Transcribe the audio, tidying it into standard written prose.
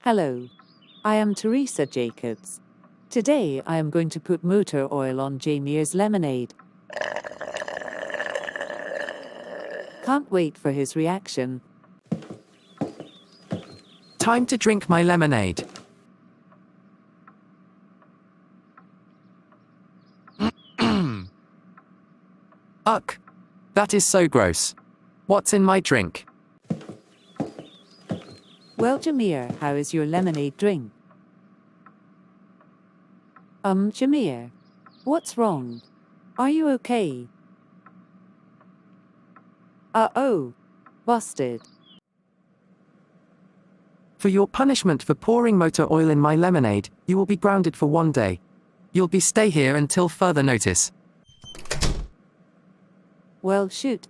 Hello, I am Teresa Jacobs. Today I am going to put motor oil on Jameer's lemonade. Can't wait for his reaction. Time to drink my lemonade. Ugh. That is so gross. What's in my drink? Well, Jameer, how is your lemonade drink? Jameer, what's wrong? Are you okay? Oh, busted. For your punishment for pouring motor oil in my lemonade, you will be grounded for 1 day. You'll be stay here until further notice. Well, shoot,